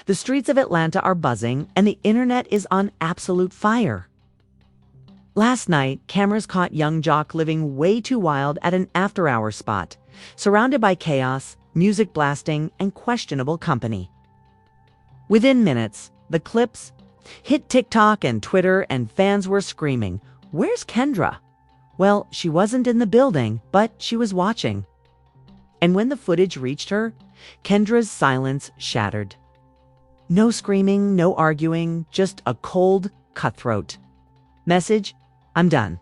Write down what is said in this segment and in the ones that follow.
The streets of Atlanta are buzzing, and the internet is on absolute fire. Last night, cameras caught young Jock living way too wild at an after-hours spot, surrounded by chaos, music blasting, and questionable company. Within minutes, the clips hit TikTok and Twitter, and fans were screaming, "Where's Kendra?" Well, she wasn't in the building, but she was watching. And when the footage reached her, Kendra's silence shattered. No screaming, no arguing, just a cold, cutthroat message: "I'm done."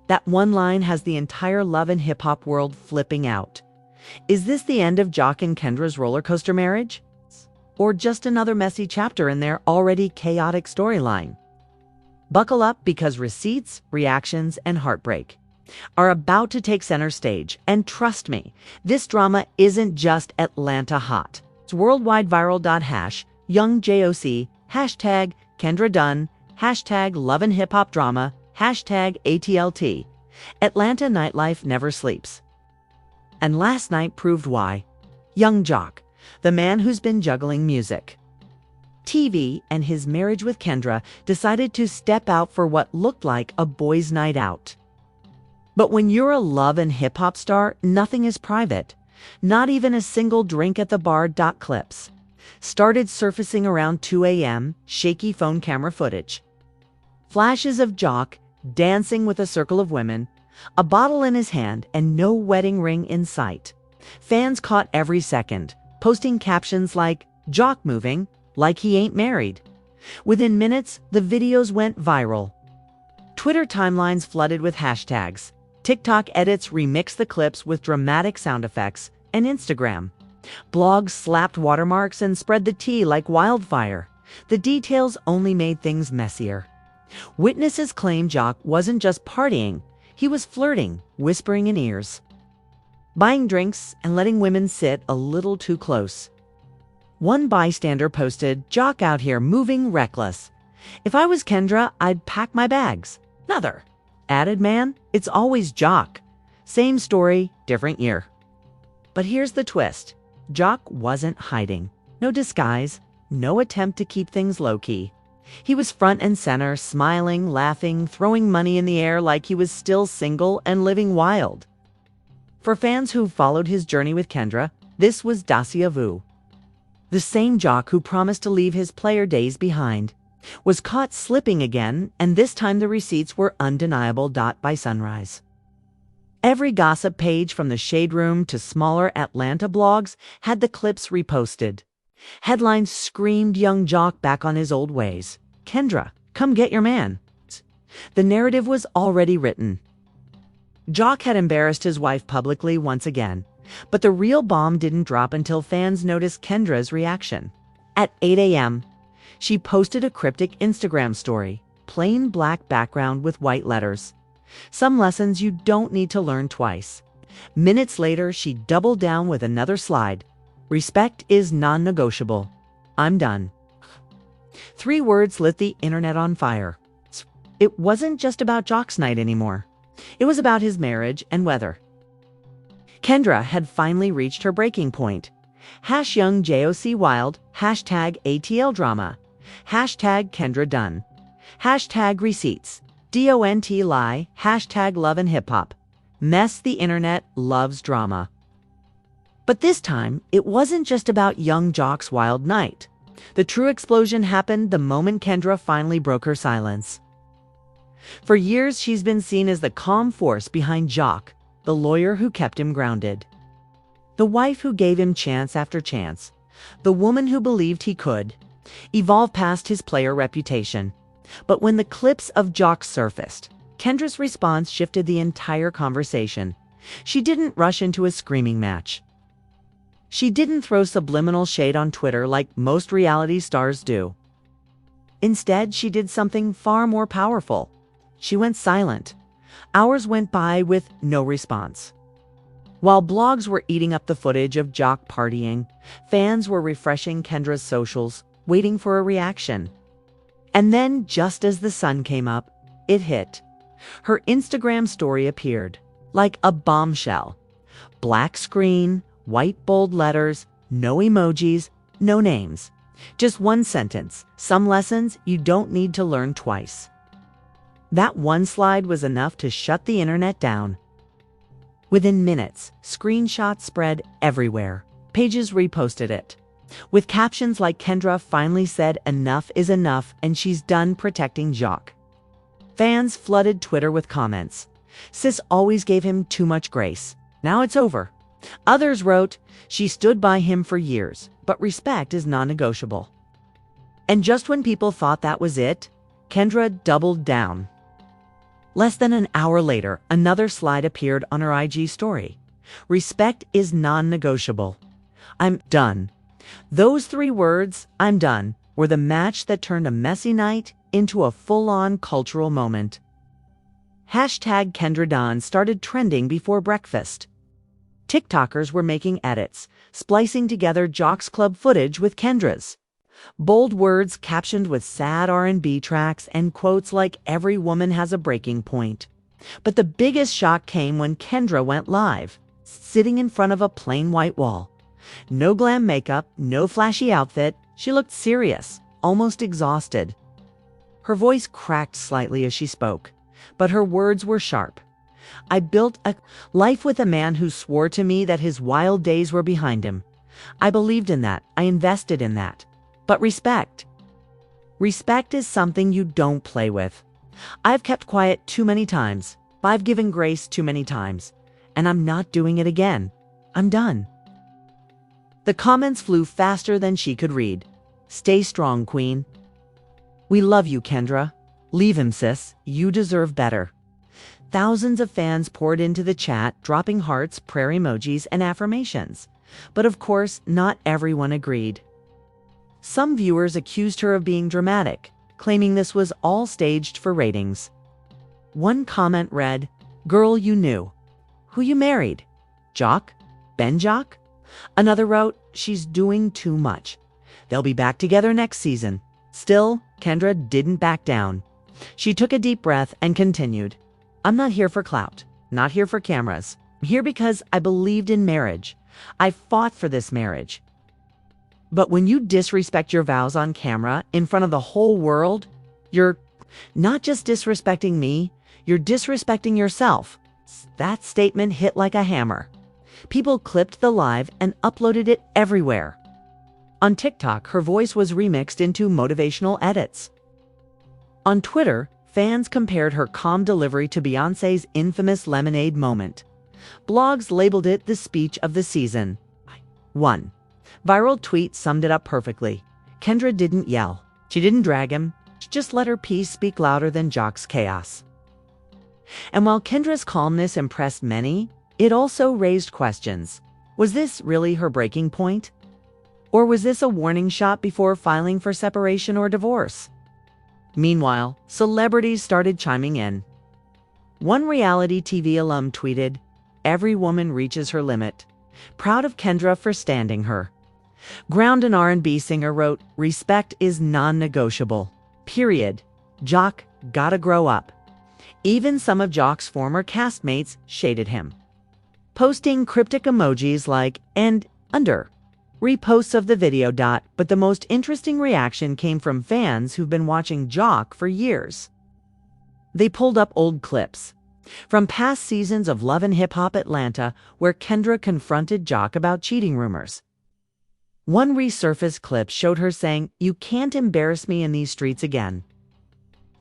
That one line has the entire love and hip-hop world flipping out. Is this the end of Jock and Kendra's roller coaster marriage? Or just another messy chapter in their already chaotic storyline? Buckle up, because receipts, reactions, and heartbreak are about to take center stage. And trust me, this drama isn't just Atlanta hot. It's worldwide viral. Young JOC, hashtag Kendra Dunn, hashtag love and hip hop drama, hashtag ATLT. Atlanta nightlife never sleeps. And last night proved why. Young Jock, the man who's been juggling music, TV, and his marriage with Kendra, decided to step out for what looked like a boys' night out. But when you're a love and hip-hop star, nothing is private. Not even a single drink at the bar. Clips started surfacing around 2 a.m., shaky phone camera footage. Flashes of Jock dancing with a circle of women, a bottle in his hand, and no wedding ring in sight. Fans caught every second, posting captions like, "Jock moving like he ain't married." Within minutes, the videos went viral. Twitter timelines flooded with hashtags. TikTok edits remixed the clips with dramatic sound effects, and Instagram blogs slapped watermarks and spread the tea like wildfire. The details only made things messier. Witnesses claim Jock wasn't just partying, he was flirting, whispering in ears, buying drinks, and letting women sit a little too close. One bystander posted, "Jock out here moving reckless. If I was Kendra, I'd pack my bags." Another added, "Man, it's always Jock. Same story, different year." But here's the twist. Jock wasn't hiding. No disguise, no attempt to keep things low-key. He was front and center, smiling, laughing, throwing money in the air like he was still single and living wild. For fans who followed his journey with Kendra, this was déjà vu. The same Jock who promised to leave his player days behind was caught slipping again, and this time the receipts were undeniable. By sunrise, every gossip page from the Shade Room to smaller Atlanta blogs had the clips reposted. Headlines screamed young Jock back on his old ways. "Kendra, come get your man." The narrative was already written. Jock had embarrassed his wife publicly once again, but the real bomb didn't drop until fans noticed Kendra's reaction. At 8 a.m., she posted a cryptic Instagram story, plain black background with white letters. Some lessons you don't need to learn twice. Minutes later, she doubled down with another slide. "Respect is non-negotiable. I'm done." 3 words lit the internet on fire. It wasn't just about Jock's night anymore. It was about his marriage and weather. Kendra had finally reached her breaking point. Young JOC wild, hashtag ATL drama, hashtag Kendra Dunn, hashtag receipts, DONT lie, hashtag love and hip hop. Mess the internet loves drama. But this time, it wasn't just about young Jock's wild night. The true explosion happened the moment Kendra finally broke her silence. For years, she's been seen as the calm force behind Jock, the lawyer who kept him grounded, the wife who gave him chance after chance, the woman who believed he could evolve past his player reputation. But when the clips of Jock surfaced, Kendra's response shifted the entire conversation. She didn't rush into a screaming match. She didn't throw subliminal shade on Twitter like most reality stars do. Instead, she did something far more powerful. She went silent. Hours went by with no response. While blogs were eating up the footage of Jock partying, fans were refreshing Kendra's socials, waiting for a reaction. And then, just as the sun came up, it hit. Her Instagram story appeared, like a bombshell. Black screen, white bold letters, no emojis, no names. Just one sentence. Some lessons you don't need to learn twice. That one slide was enough to shut the internet down. Within minutes, screenshots spread everywhere. Pages reposted it, with captions like Kendra finally said enough is enough and she's done protecting Jock. Fans flooded Twitter with comments. Sis always gave him too much grace. Now it's over. Others wrote, she stood by him for years, but respect is non-negotiable. And just when people thought that was it, Kendra doubled down. Less than an hour later, another slide appeared on her IG story. Respect is non-negotiable. I'm done. Those 3 words, I'm done, were the match that turned a messy night into a full-on cultural moment. Hashtag KendraDawn started trending before breakfast. TikTokers were making edits, splicing together Jock's club footage with Kendra's. Bold words captioned with sad R&B tracks and quotes like every woman has a breaking point. But the biggest shock came when Kendra went live, sitting in front of a plain white wall. No glam makeup, no flashy outfit. She looked serious, almost exhausted. Her voice cracked slightly as she spoke, but her words were sharp. I built a life with a man who swore to me that his wild days were behind him. I believed in that. I invested in that. But respect. Respect is something you don't play with. I've kept quiet too many times. I've given grace too many times. And I'm not doing it again. I'm done. The comments flew faster than she could read. Stay strong, queen. We love you, Kendra. Leave him, sis. You deserve better. Thousands of fans poured into the chat, dropping hearts, prayer emojis, and affirmations. But of course, not everyone agreed. Some viewers accused her of being dramatic, claiming this was all staged for ratings. One comment read, "Girl you knew. Who you married? Jock? Ben Jock?" Another wrote, "She's doing too much. They'll be back together next season." Still, Kendra didn't back down. She took a deep breath and continued, "I'm not here for clout, not here for cameras. I'm here because I believed in marriage. I fought for this marriage. But when you disrespect your vows on camera in front of the whole world, you're not just disrespecting me, you're disrespecting yourself." That statement hit like a hammer. People clipped the live and uploaded it everywhere. On TikTok, her voice was remixed into motivational edits. On Twitter, fans compared her calm delivery to Beyoncé's infamous lemonade moment. Blogs labeled it the speech of the season. 1. Viral tweet summed it up perfectly. Kendra didn't yell. She didn't drag him. She just let her peace speak louder than Jock's chaos. And while Kendra's calmness impressed many, it also raised questions. Was this really her breaking point? Or was this a warning shot before filing for separation or divorce? Meanwhile, celebrities started chiming in. One reality TV alum tweeted, "Every woman reaches her limit. Proud of Kendra for standing her." Ground and R&B singer wrote, "Respect is non-negotiable. Period. Jock gotta grow up." Even some of Jock's former castmates shaded him, posting cryptic emojis like "and under" reposts of the video. But the most interesting reaction came from fans who've been watching Jock for years. They pulled up old clips from past seasons of Love and Hip Hop Atlanta where Kendra confronted Jock about cheating rumors. One resurfaced clip showed her saying, "You can't embarrass me in these streets again."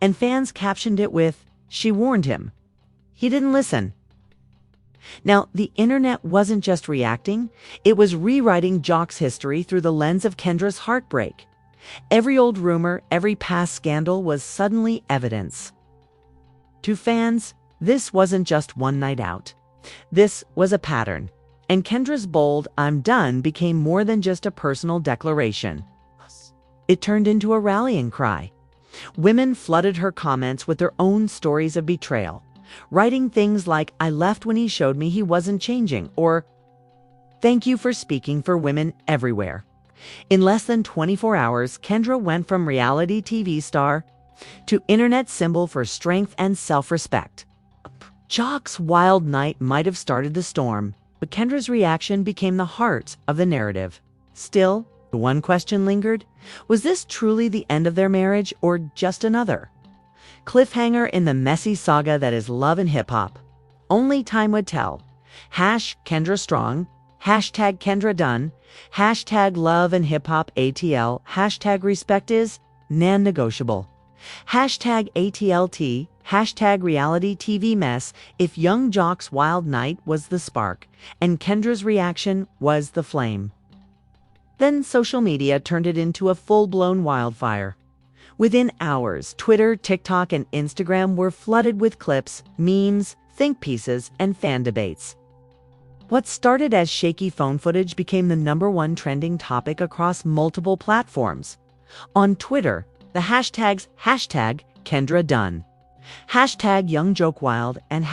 And fans captioned it with, "She warned him. He didn't listen." Now, the internet wasn't just reacting, it was rewriting Jock's history through the lens of Kendra's heartbreak. Every old rumor, every past scandal was suddenly evidence. To fans, this wasn't just one night out. This was a pattern. And Kendra's bold "I'm done" became more than just a personal declaration. It turned into a rallying cry. Women flooded her comments with their own stories of betrayal, writing things like, "I left when he showed me he wasn't changing," or "Thank you for speaking for women everywhere." In less than 24 hours, Kendra went from reality TV star to internet symbol for strength and self-respect. Jock's wild night might have started the storm, but Kendra's reaction became the heart of the narrative. Still, The one question lingered: was this truly the end of their marriage or just another cliffhanger in the messy saga that is love and hip-hop? Only time would tell. Kendra strong, Kendra done, love and hip-hop ATL, respect is non-negotiable. ATLT, reality TV mess. If young Jock's wild night was the spark and Kendra's reaction was the flame, then social media turned it into a full-blown wildfire. Within hours, Twitter, TikTok, and Instagram were flooded with clips, memes, think pieces, and fan debates. What started as shaky phone footage became the #1 trending topic across multiple platforms. On Twitter, the hashtags Kendra done, Young Joke Wild, and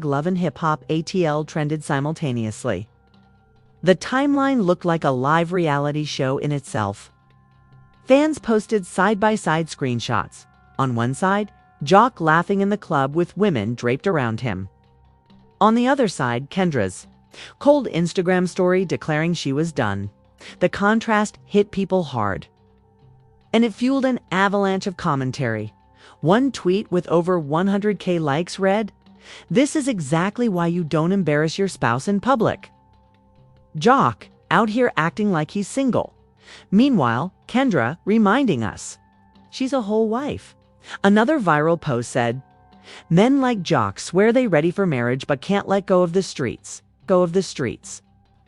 Love and Hip Hop ATL trended simultaneously. The timeline looked like a live reality show in itself. Fans posted side-by-side screenshots. On one side, Jock laughing in the club with women draped around him. On the other side, Kendra's cold Instagram story declaring she was done. The contrast hit people hard, and it fueled an avalanche of commentary. One tweet with over 100K likes read, "This is exactly why you don't embarrass your spouse in public. Jock out here acting like he's single. Meanwhile, Kendra reminding us she's a whole wife." Another viral post said, "Men like Jock swear they ready for marriage but can't let go of the streets.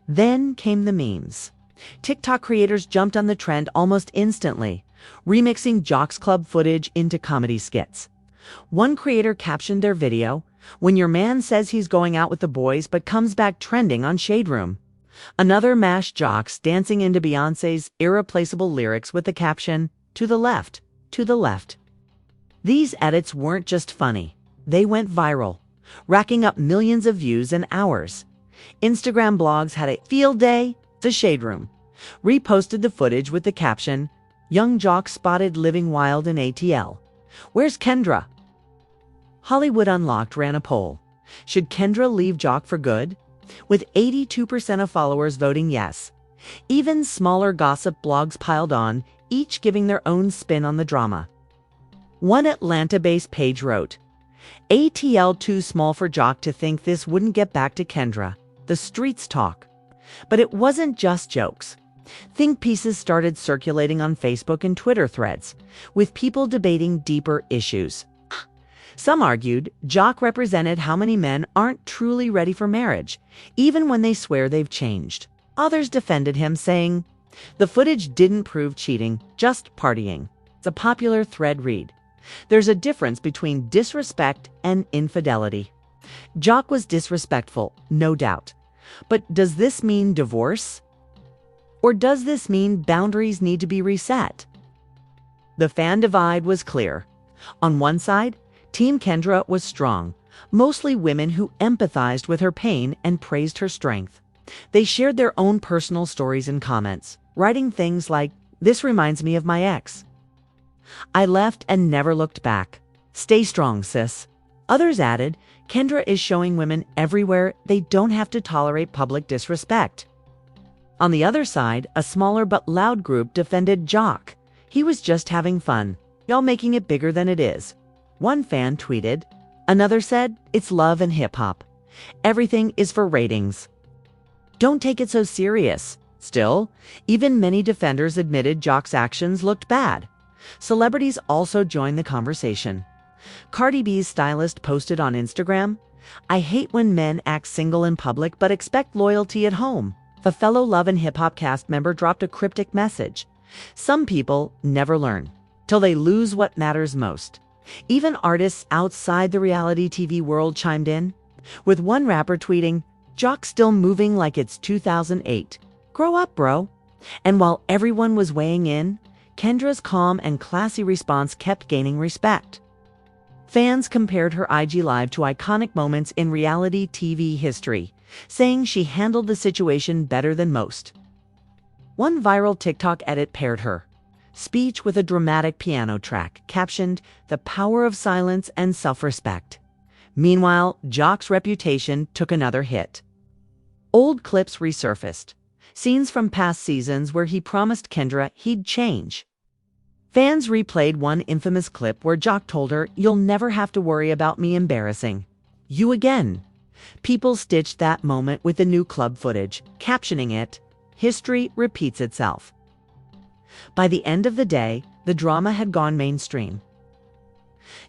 Then came the memes. TikTok creators jumped on the trend almost instantly, remixing Jock's club footage into comedy skits. One creator captioned their video, "When your man says he's going out with the boys but comes back trending on Shade Room." Another mashed Jocks dancing into Beyoncé's irreplaceable lyrics with the caption, "To the left, to the left." These edits weren't just funny. They went viral, racking up millions of views in hours. Instagram blogs had a field day. The Shade Room reposted the footage with the caption, "Young Jock spotted living wild in ATL. Where's Kendra?" Hollywood Unlocked ran a poll. Should Kendra leave Jock for good? With 82% of followers voting yes. Even smaller gossip blogs piled on, each giving their own spin on the drama. One Atlanta-based page wrote, "ATL too small for Jock to think this wouldn't get back to Kendra. The streets talk." But it wasn't just jokes. Think pieces started circulating on Facebook and Twitter threads, with people debating deeper issues. Some argued Jock represented how many men aren't truly ready for marriage, even when they swear they've changed. Others defended him, saying, "The footage didn't prove cheating, just partying." It's a popular thread read, "There's a difference between disrespect and infidelity. Jock was disrespectful, no doubt. But does this mean divorce? Or does this mean boundaries need to be reset?" The fan divide was clear. On one side, Team Kendra was strong, mostly women who empathized with her pain and praised her strength. They shared their own personal stories in comments, writing things like, "This reminds me of my ex. I left and never looked back. Stay strong, sis." Others added, "Kendra is showing women everywhere they don't have to tolerate public disrespect." On the other side, a smaller but loud group defended Jock. "He was just having fun. Y'all making it bigger than it is." One fan tweeted. Another said, "It's love and hip-hop. Everything is for ratings. Don't take it so serious." Still, even many defenders admitted Jock's actions looked bad. Celebrities also joined the conversation. Cardi B's stylist posted on Instagram, "I hate when men act single in public but expect loyalty at home." A fellow Love and Hip Hop cast member dropped a cryptic message. "Some people never learn till they lose what matters most." Even artists outside the reality TV world chimed in, with one rapper tweeting, "Jock still moving like it's 2008. Grow up, bro." And while everyone was weighing in, Kendra's calm and classy response kept gaining respect. Fans compared her IG Live to iconic moments in reality TV history, saying she handled the situation better than most. One viral TikTok edit paired her speech with a dramatic piano track, captioned, "The power of silence and self-respect." Meanwhile, Jock's reputation took another hit. Old clips resurfaced. Scenes from past seasons where he promised Kendra he'd change. Fans replayed one infamous clip where Jock told her, "You'll never have to worry about me embarrassing you again." People stitched that moment with the new club footage, captioning it, "History repeats itself." By the end of the day, the drama had gone mainstream.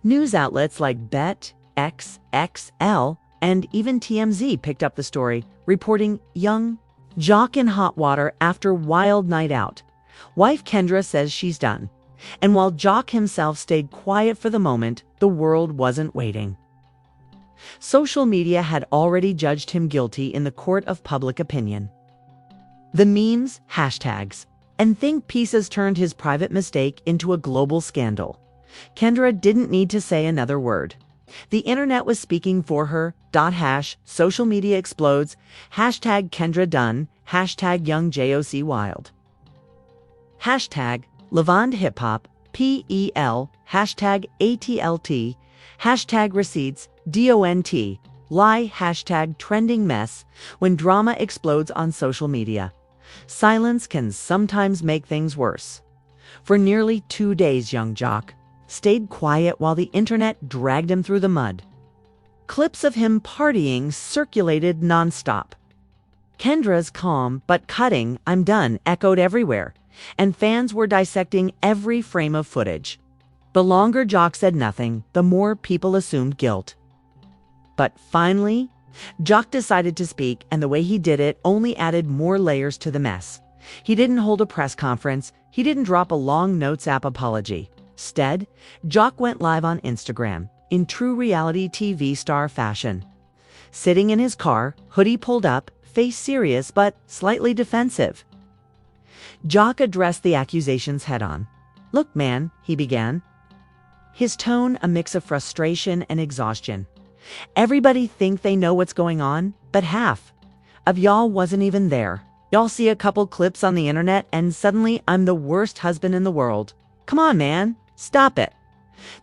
News outlets like Bet, XXL, and even TMZ picked up the story, reporting young Jock in hot water after wild night out. Wife Kendra says she's done. And while Jock himself stayed quiet for the moment, the world wasn't waiting. Social media had already judged him guilty in the court of public opinion. The memes, hashtags, and think pieces turned his private mistake into a global scandal. Kendra didn't need to say another word. The internet was speaking for her. Social media explodes. Hashtag Kendra done. Hashtag young JOC wild. Hashtag Levand hip hop. PEL. Hashtag ATLT. Hashtag receipts. DONT. Lie. Hashtag trending mess. When drama explodes on social media, silence can sometimes make things worse. For nearly 2 days, young Jock stayed quiet while the internet dragged him through the mud. Clips of him partying circulated nonstop. Kendra's calm but cutting "I'm done" echoed everywhere, and fans were dissecting every frame of footage. The longer Jock said nothing, the more people assumed guilt. But finally, Jock decided to speak, and the way he did it only added more layers to the mess. He didn't hold a press conference. He didn't drop a long Notes app apology. Instead, Jock went live on Instagram in true reality TV star fashion. Sitting in his car, hoodie pulled up, face serious but slightly defensive. Jock addressed the accusations head-on. "Look, man," he began, his tone a mix of frustration and exhaustion. "Everybody think they know what's going on, but half of y'all wasn't even there. Y'all see a couple clips on the internet and suddenly I'm the worst husband in the world. Come on, man, stop it."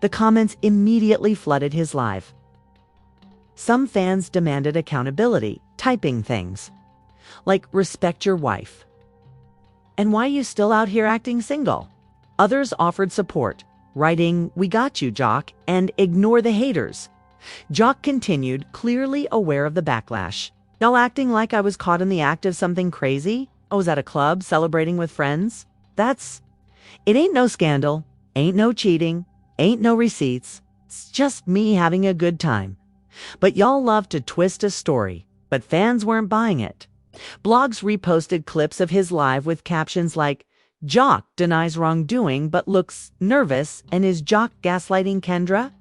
The comments immediately flooded his live. Some fans demanded accountability, typing things like "respect your wife" and "why you still out here acting single?" Others offered support, writing "We got you, Jock," and "ignore the haters." Jock continued, clearly aware of the backlash. "Y'all acting like I was caught in the act of something crazy? I was at a club celebrating with friends. It ain't no scandal, ain't no cheating, ain't no receipts. It's just me having a good time. But y'all love to twist a story, but fans weren't buying it." Blogs reposted clips of his live with captions like, "Jock denies wrongdoing but looks nervous, and is Jock gaslighting Kendra?"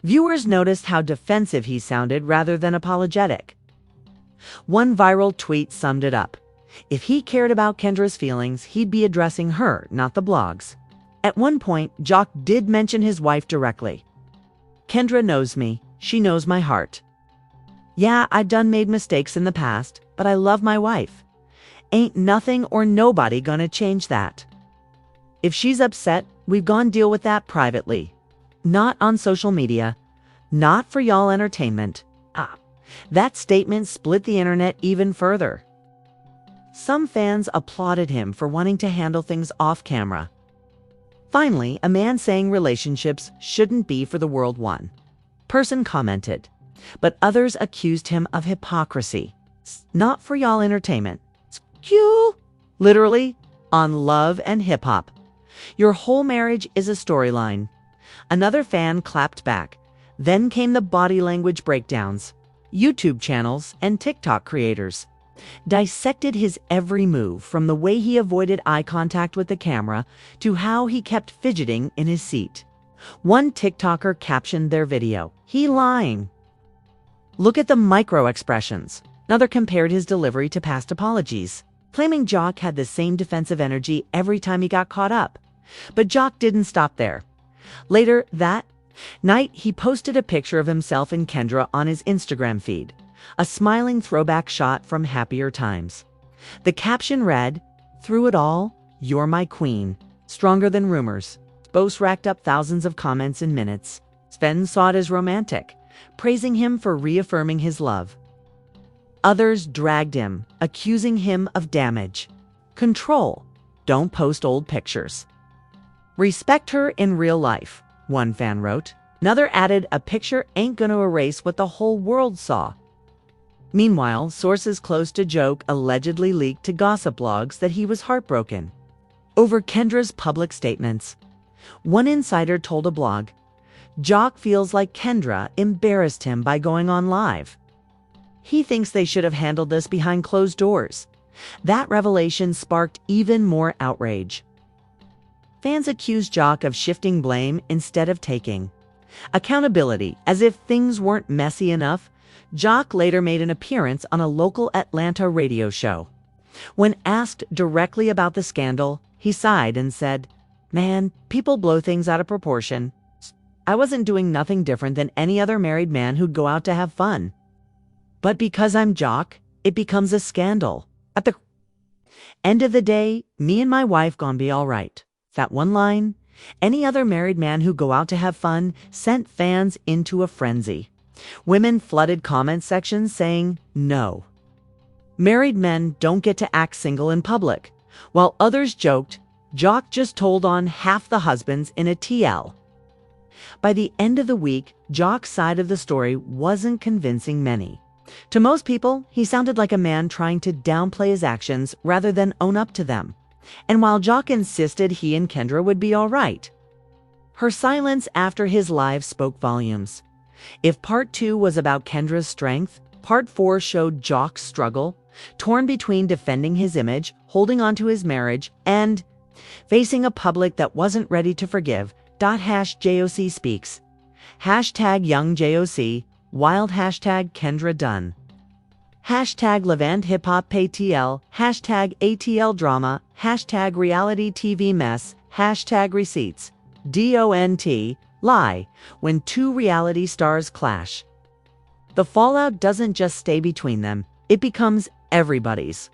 Viewers noticed how defensive he sounded rather than apologetic. One viral tweet summed it up. If he cared about Kendra's feelings, he'd be addressing her, not the blogs. At one point, Jock did mention his wife directly. "Kendra knows me. She knows my heart. Yeah, I done made mistakes in the past, but I love my wife. Ain't nothing or nobody gonna change that. If she's upset, we've gone deal with that privately. Not on social media. Not for y'all entertainment." That statement split the internet even further. Some fans applauded him for wanting to handle things off camera. Finally, a man saying relationships shouldn't be for the world one person commented, but others accused him of hypocrisy. "Not for y'all entertainment. Cue, literally, on love and hip hop. Your whole marriage is a storyline." Another fan clapped back. Then came the body language breakdowns. YouTube channels and TikTok creators dissected his every move, from the way he avoided eye contact with the camera to how he kept fidgeting in his seat. One TikToker captioned their video, "He lying. Look at the micro expressions." Another compared his delivery to past apologies, claiming Jock had the same defensive energy every time he got caught up. But Jock didn't stop there. Later that night, he posted a picture of himself and Kendra on his Instagram feed, a smiling throwback shot from happier times. The caption read, "Through it all, you're my queen. Stronger than rumors." Both racked up thousands of comments in minutes. Sven saw it as romantic, praising him for reaffirming his love. Others dragged him, accusing him of damage. Control. Don't post old pictures. Respect her in real life, one fan wrote. Another added, a picture ain't gonna erase what the whole world saw. Meanwhile, sources close to Jock allegedly leaked to gossip blogs that he was heartbroken over Kendra's public statements. One insider told a blog, Jock feels like Kendra embarrassed him by going on live. He thinks they should have handled this behind closed doors. That revelation sparked even more outrage. Fans accused Jock of shifting blame instead of taking accountability, as if things weren't messy enough. Jock later made an appearance on a local Atlanta radio show. When asked directly about the scandal, he sighed and said, "Man, people blow things out of proportion. I wasn't doing nothing different than any other married man who'd go out to have fun. But because I'm Jock, it becomes a scandal. At the end of the day, me and my wife gon' be all right." That one line, any other married man who go out to have fun, sent fans into a frenzy. Women flooded comment sections saying, no. Married men don't get to act single in public. While others joked, Jock just told on half the husbands in a TL. By the end of the week, Jock's side of the story wasn't convincing many. To most people, he sounded like a man trying to downplay his actions rather than own up to them. And while Jock insisted he and Kendra would be all right, her silence after his live spoke volumes. If part 2 was about Kendra's strength, part 4 showed Jock's struggle, torn between defending his image, holding onto his marriage, and facing a public that wasn't ready to forgive. #JOC speaks. #YoungJOC, wild #Kendra Dunn. #Levant Hip Hop PayTL, #ATL Drama, #Reality TV Mess, #Receipts. DONT, lie, when two reality stars clash. The fallout doesn't just stay between them, it becomes everybody's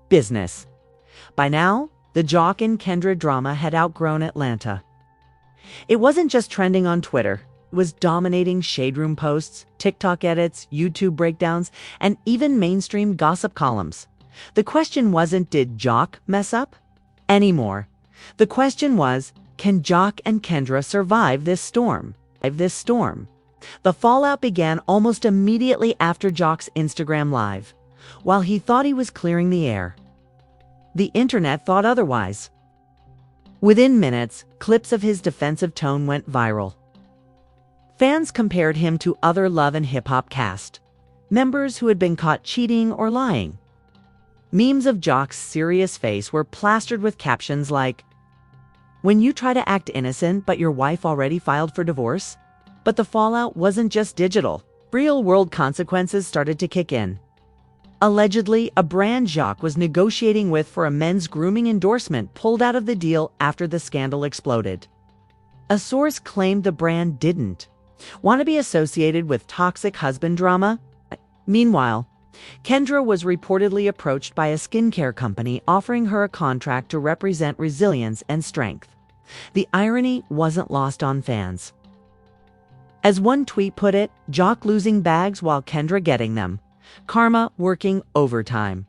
business. By now, the Jock and Kendra drama had outgrown Atlanta. It wasn't just trending on Twitter. It was dominating shade room posts, TikTok edits, YouTube breakdowns, and even mainstream gossip columns. The question wasn't, did Jock mess up? Anymore. The question was, can Jock and Kendra survive this storm? The fallout began almost immediately after Jock's Instagram Live. While he thought he was clearing the air, the internet thought otherwise. Within minutes, clips of his defensive tone went viral. Fans compared him to other Love and Hip Hop cast members who had been caught cheating or lying. Memes of Jock's serious face were plastered with captions like, "When you try to act innocent but your wife already filed for divorce?" But the fallout wasn't just digital. Real-world consequences started to kick in. Allegedly, a brand Jock was negotiating with for a men's grooming endorsement pulled out of the deal after the scandal exploded. A source claimed the brand didn't want to be associated with toxic husband drama. Meanwhile, Kendra was reportedly approached by a skincare company offering her a contract to represent resilience and strength. The irony wasn't lost on fans. As one tweet put it, Jock losing bags while Kendra getting them. Karma working overtime.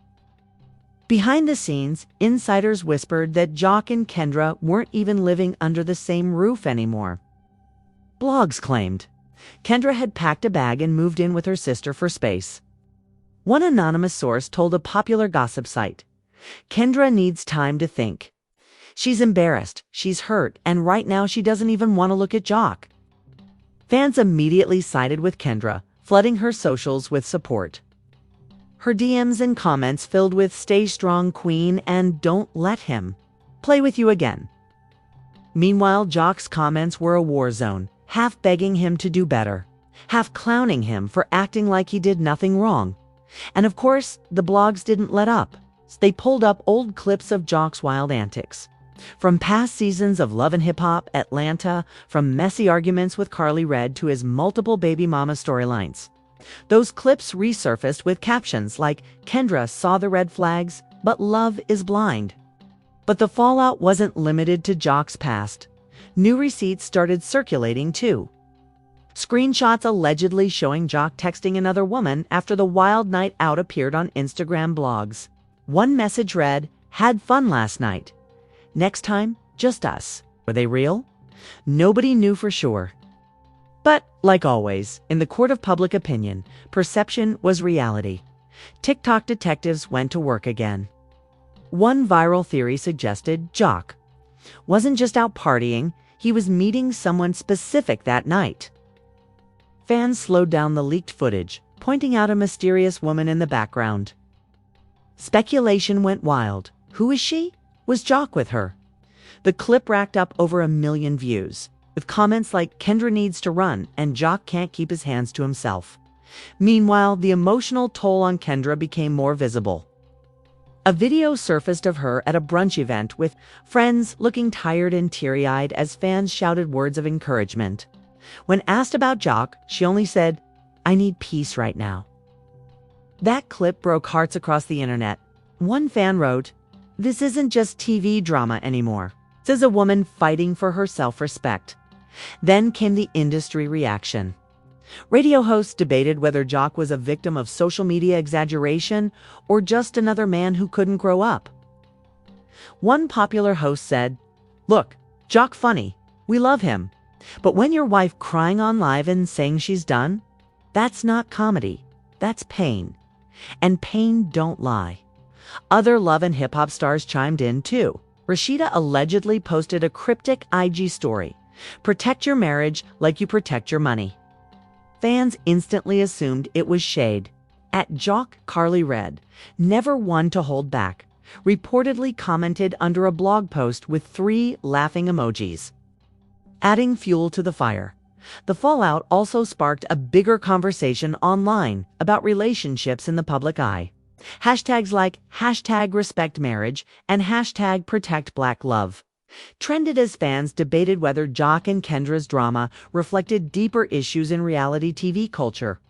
Behind the scenes, insiders whispered that Jock and Kendra weren't even living under the same roof anymore. Blogs claimed Kendra had packed a bag and moved in with her sister for space. One anonymous source told a popular gossip site, "Kendra needs time to think. She's embarrassed, she's hurt, and right now she doesn't even want to look at Jock." Fans immediately sided with Kendra, flooding her socials with support. Her DMs and comments filled with "Stay strong, queen," and "Don't let him play with you again." Meanwhile, Jock's comments were a war zone, half begging him to do better, half clowning him for acting like he did nothing wrong. And of course, the blogs didn't let up. They pulled up old clips of Jock's wild antics. From past seasons of Love and Hip Hop, Atlanta, from messy arguments with Carly Red to his multiple baby mama storylines. Those clips resurfaced with captions like, "Kendra saw the red flags, but love is blind." But the fallout wasn't limited to Jock's past. New receipts started circulating too. Screenshots allegedly showing Jock texting another woman after the wild night out appeared on Instagram blogs. One message read, "Had fun last night. Next time, just us." Were they real? Nobody knew for sure. But, like always, in the court of public opinion, perception was reality. TikTok detectives went to work again. One viral theory suggested Jock wasn't just out partying, he was meeting someone specific that night. Fans slowed down the leaked footage, pointing out a mysterious woman in the background. Speculation went wild. Who is she? Was Jock with her? The clip racked up over 1 million views, with comments like "Kendra needs to run" and "Jock can't keep his hands to himself." Meanwhile, the emotional toll on Kendra became more visible. A video surfaced of her at a brunch event with friends looking tired and teary-eyed as fans shouted words of encouragement. When asked about Jock, she only said, "I need peace right now." That clip broke hearts across the internet. One fan wrote, "This isn't just TV drama anymore. This is a woman fighting for her self-respect." Then came the industry reaction. Radio hosts debated whether Jock was a victim of social media exaggeration or just another man who couldn't grow up. One popular host said, "Look, Jock funny. We love him. But when your wife crying on live and saying she's done, that's not comedy. That's pain. And pain don't lie." Other love and hip-hop stars chimed in too. Rashida allegedly posted a cryptic IG story, "Protect your marriage like you protect your money." Fans instantly assumed it was shade. At Jock, Carly read, "Never one to hold back," reportedly commented under a blog post with 3 laughing emojis. Adding fuel to the fire. The fallout also sparked a bigger conversation online about relationships in the public eye. Hashtags like #RespectMarriage and #ProtectBlackLove trended as fans debated whether Jock and Kendra's drama reflected deeper issues in reality TV culture.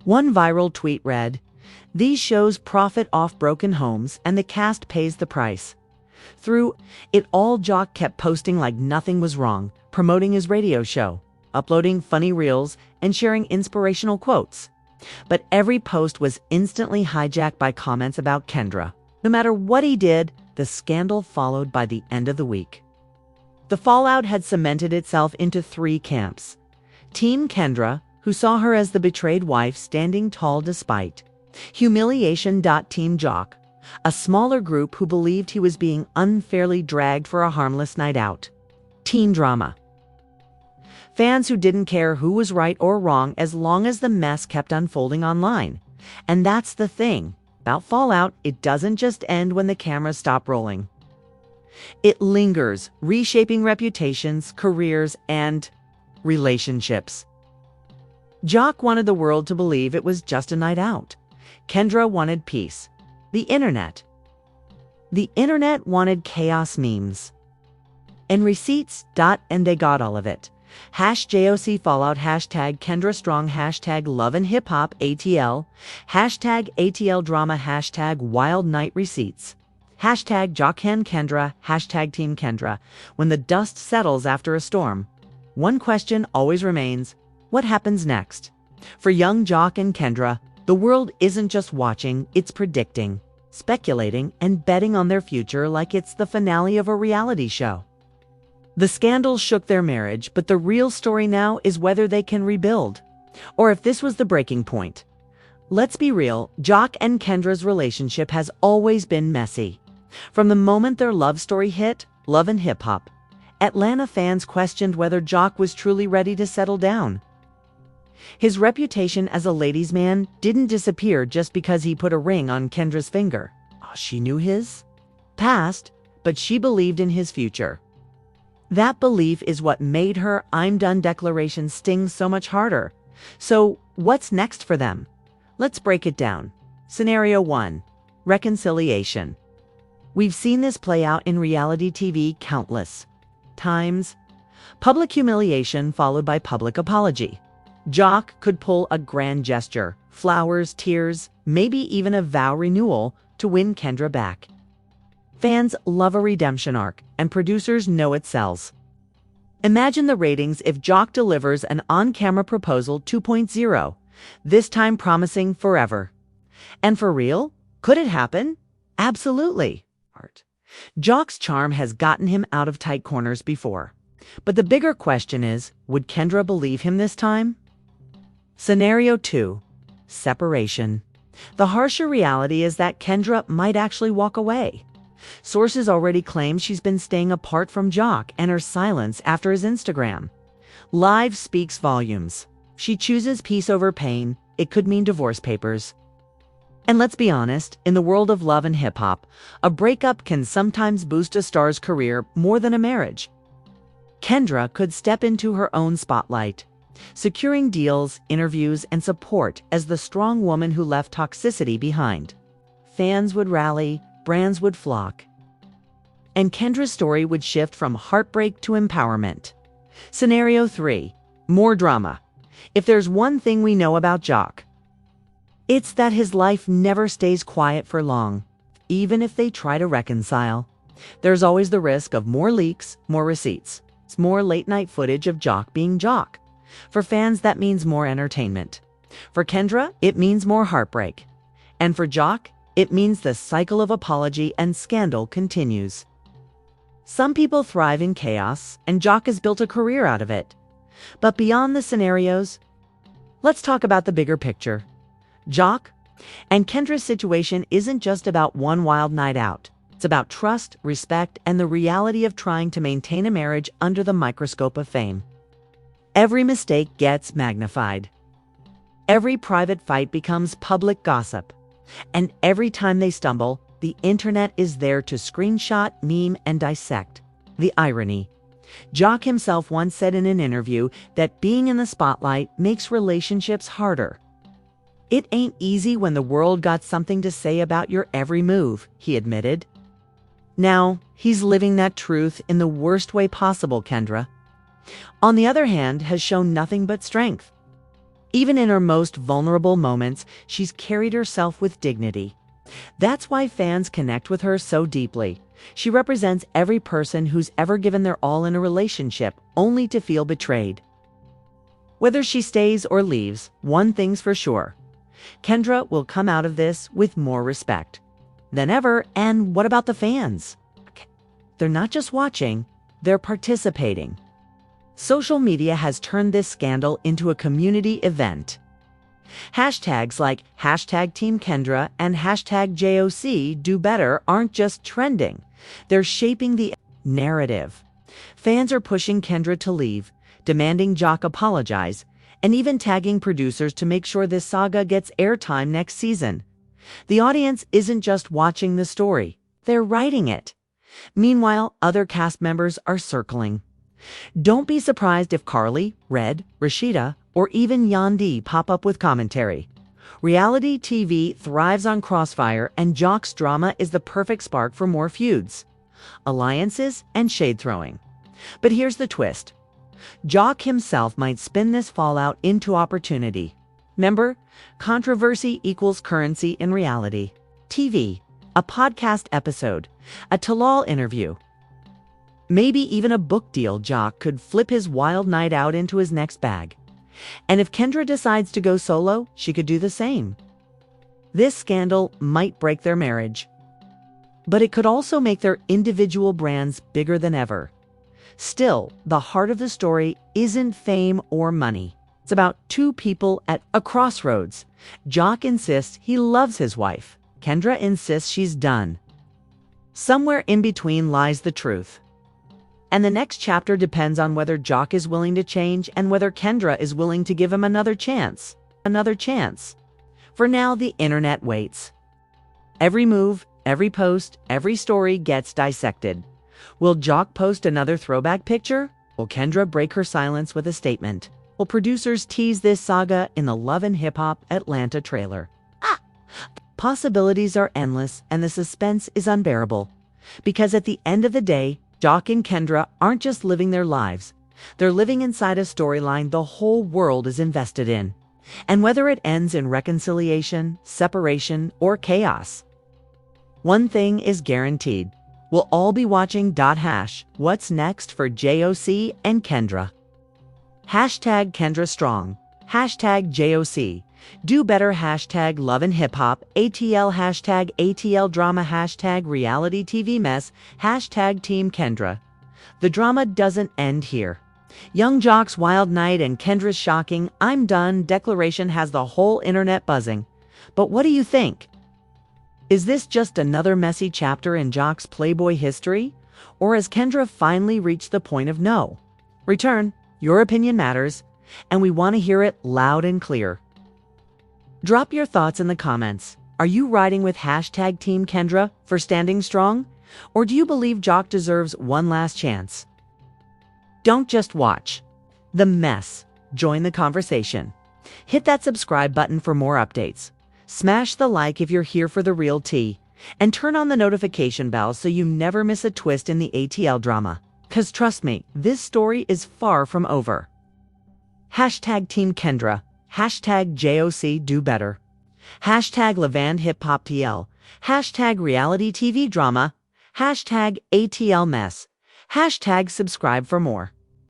One viral tweet read, "These shows profit off broken homes and the cast pays the price." Through it all, Jock kept posting like nothing was wrong, promoting his radio show, uploading funny reels, and sharing inspirational quotes. But every post was instantly hijacked by comments about Kendra. No matter what he did, the scandal followed by the end of the week. The fallout had cemented itself into 3 camps. Team Kendra, who saw her as the betrayed wife standing tall despite. Humiliation. Team Jock, a smaller group who believed he was being unfairly dragged for a harmless night out. Teen drama. Fans who didn't care who was right or wrong as long as the mess kept unfolding online. And that's the thing. About fallout, it doesn't just end when the cameras stop rolling. It lingers, reshaping reputations, careers, and relationships. Jock wanted the world to believe it was just a night out. Kendra wanted peace. The internet wanted chaos memes. And receipts. And they got all of it. #JOC Fallout, #Kendra Strong, #Love and Hip Hop ATL, #ATL Drama, #Wild Night Receipts, #Jock and Kendra, #Team Kendra. When the dust settles after a storm, one question always remains: what happens next? For young Jock and Kendra, the world isn't just watching, it's predicting, speculating, and betting on their future like it's the finale of a reality show. The scandal shook their marriage, but the real story now is whether they can rebuild, or if this was the breaking point. Let's be real, Jock and Kendra's relationship has always been messy. From the moment their love story hit, Love and Hip Hop, Atlanta fans questioned whether Jock was truly ready to settle down. His reputation as a ladies' man didn't disappear just because he put a ring on Kendra's finger. She knew his past, but she believed in his future. That belief is what made her "I'm done" declaration sting so much harder. So, what's next for them? Let's break it down. Scenario 1. Reconciliation. We've seen this play out in reality TV countless times. Public humiliation followed by public apology. Jock could pull a grand gesture, flowers, tears, maybe even a vow renewal to win Kendra back. Fans love a redemption arc, and producers know it sells. Imagine the ratings if Jock delivers an on-camera proposal 2.0, this time promising forever. And for real? Could it happen? Absolutely. Jock's charm has gotten him out of tight corners before. But the bigger question is, would Kendra believe him this time? Scenario 2. Separation. The harsher reality is that Kendra might actually walk away. Sources already claim she's been staying apart from Jock, and her silence after his Instagram live speaks volumes. She chooses peace over pain. It could mean divorce papers. And let's be honest, in the world of love and hip-hop, a breakup can sometimes boost a star's career more than a marriage. Kendra could step into her own spotlight, securing deals, interviews, and support as the strong woman who left toxicity behind. Fans would rally, brands would flock, and Kendra's story would shift from heartbreak to empowerment. Scenario 3. More drama. If there's one thing we know about Jock, it's that his life never stays quiet for long. Even if they try to reconcile, there's always the risk of more leaks, more receipts. It's more late-night footage of Jock being Jock. For fans, that means more entertainment. For Kendra, it means more heartbreak. And for Jock, it means the cycle of apology and scandal continues. Some people thrive in chaos, and Jock has built a career out of it. But beyond the scenarios, let's talk about the bigger picture. Jock and Kendra's situation isn't just about one wild night out. It's about trust, respect, and the reality of trying to maintain a marriage under the microscope of fame. Every mistake gets magnified. Every private fight becomes public gossip. And every time they stumble, the internet is there to screenshot, meme, and dissect. The irony. Jock himself once said in an interview that being in the spotlight makes relationships harder. "It ain't easy when the world got something to say about your every move," he admitted. Now, he's living that truth in the worst way possible, Kendra. On the other hand, has shown nothing but strength. Even in her most vulnerable moments, she's carried herself with dignity. That's why fans connect with her so deeply. She represents every person who's ever given their all in a relationship, only to feel betrayed. Whether she stays or leaves, one thing's for sure. Kendra will come out of this with more respect than ever. And what about the fans? They're not just watching, they're participating. Social media has turned this scandal into a community event. Hashtags like #TeamKendra and #JOC aren't just trending. They're shaping the narrative. Fans are pushing Kendra to leave, demanding Jock apologize, and even tagging producers to make sure this saga gets airtime next season. The audience isn't just watching the story, they're writing it. Meanwhile, other cast members are circling. Don't be surprised if Carly, Red, Rashida, or even Yandi pop up with commentary. Reality TV thrives on crossfire, and Jock's drama is the perfect spark for more feuds, alliances, and shade-throwing. But here's the twist. Jock himself might spin this fallout into opportunity. Remember, controversy equals currency in reality. TV, a podcast episode, a Talal interview, maybe even a book deal. Jock could flip his wild night out into his next bag. And if Kendra decides to go solo, she could do the same. This scandal might break their marriage, but it could also make their individual brands bigger than ever. Still, the heart of the story isn't fame or money. It's about two people at a crossroads. Jock insists he loves his wife. Kendra insists she's done. Somewhere in between lies the truth. And the next chapter depends on whether Jock is willing to change and whether Kendra is willing to give him another chance. For now, the internet waits. Every move, every post, every story gets dissected. Will Jock post another throwback picture? Will Kendra break her silence with a statement? Will producers tease this saga in the Love and Hip Hop Atlanta trailer? Possibilities are endless, and the suspense is unbearable. Because at the end of the day, Jock and Kendra aren't just living their lives. They're living inside a storyline the whole world is invested in. And whether it ends in reconciliation, separation, or chaos, one thing is guaranteed. We'll all be watching what's next for JOC and Kendra. Hashtag Kendra Strong. Hashtag JOC. Do better. Hashtag Love and Hip Hop. ATL. Hashtag ATL Drama. Hashtag Reality TV Mess. Hashtag Team Kendra. The drama doesn't end here. Young Jock's wild night and Kendra's shocking "I'm done" declaration has the whole internet buzzing. But what do you think? Is this just another messy chapter in Jock's Playboy history? Or has Kendra finally reached the point of no return? Your opinion matters, and we want to hear it loud and clear. Drop your thoughts in the comments. Are you riding with hashtag Team Kendra for standing strong? Or do you believe Jock deserves one last chance? Don't just watch the mess. Join the conversation. Hit that subscribe button for more updates. Smash the like if you're here for the real tea. And turn on the notification bell so you never miss a twist in the ATL drama. 'Cause trust me, this story is far from over. Hashtag Team Kendra. Hashtag JOC Do Better. Hashtag Levand Hip Hop TL. Hashtag Reality TV Drama. Hashtag ATL Mess. Hashtag subscribe for more.